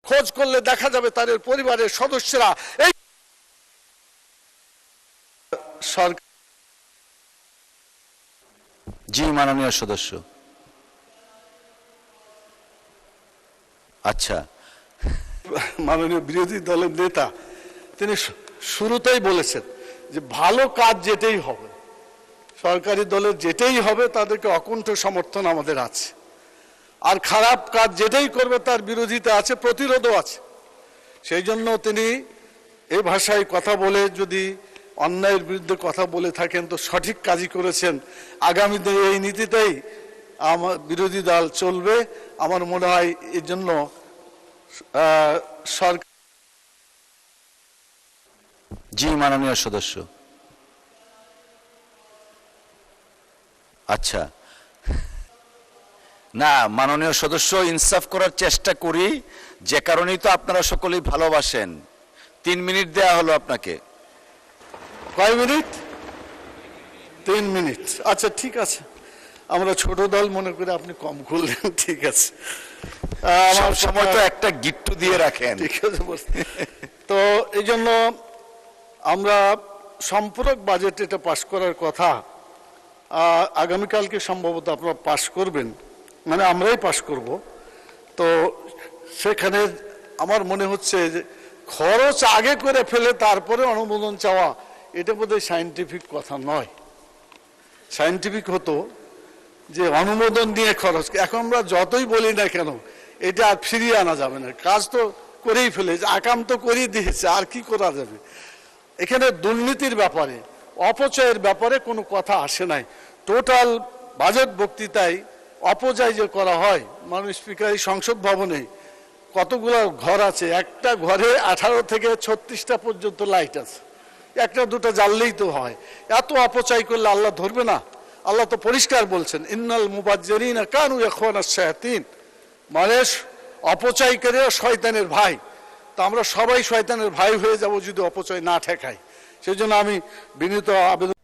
খোঁজ করলে দেখা যাবে তাদের পরিবারের সদস্যরা এই সরকার। জি মাননীয় সদস্য। আচ্ছা, মাননীয় বিরোধী দলের নেতা তিনি শুরুতেই বলেছেন যে ভালো কাজ যেটাই হবে, সরকারি দলের যেটাই হবে তাদেরকে অকুণ্ঠ সমর্থন আমাদের আছে, আর খারাপ কাজ যেটাই করবে তার বিরোধিতা আছে, প্রতিরোধও আছে। সেই জন্য তিনি এই ভাষায় কথা বলে যদি অন্যায়ের বিরুদ্ধে কথা বলে থাকেন তো সঠিক কাজই করেছেন। আগামী দিনে এই নীতিতেই আমার বিরোধী দল চলবে। আমার মনে হয় এর জন্য সরকার। জি মাননীয় সদস্য। আচ্ছা, না মাননীয় সদস্য, ইনসাফ করার চেষ্টা করি, যে কারণেই তো আপনারা সকলেই ভালোবাসেন। 3 মিনিট দেয়া হলো আপনাকে। কয় মিনিট? 3 মিনিট। আচ্ছা ঠিক আছে, আমরা ছোট দল মনে করে আপনি কম করলেন, ঠিক আছে। আমার সময় তো একটা গিট্টু দিয়ে রাখেন। ঠিক আছে, তো এই জন্য আমরা সম্পূরক বাজেট এটা পাশ করার কথা। আগামীকালকে সম্ভবত আপনারা পাশ করবেন, মানে আমরাই পাশ করব। তো সেখানে আমার মনে হচ্ছে যে খরচ আগে করে ফেলে তারপরে অনুমোদন চাওয়া, এটা বোধহয় সায়েন্টিফিক কথা নয়। সায়েন্টিফিক হতো যে অনুমোদন দিয়ে খরচ। এখন আমরা যতই বলি না কেন এটা আর ফিরিয়ে আনা যাবে না, কাজ তো করেই ফেলেছে, আকাম তো করেই দিয়েছে, আর কি করা যাবে। এখানে দুর্নীতির ব্যাপারে, অপচয়ের ব্যাপারে কোনো কথা আসে নাই। টোটাল বাজেট বক্তৃতায় অপচয় যে করা হয়, মাননীয় স্পিকার এই সংসদ ভবনে কতগুলো ঘর আছে, একটা ঘরে 18 থেকে 36টা পর্যন্ত লাইট আছে, একটা দুটো জ্বাললেই তো হয়। এত অপচয় করলে আল্লাহ ধরবে না? আল্লাহ তো পরিষ্কার বলছেন, ইন্নাল মুবাজ্জিরিনা কানু ইখওয়ানাশ শায়াতিন, মানে অপচয় করে শয়তানের ভাই। তা আমরা সবাই শয়তানের ভাই হয়ে যাব যদি অপচয় না ঠেকাই। সেই জন্য আমি বিনীত আবেদন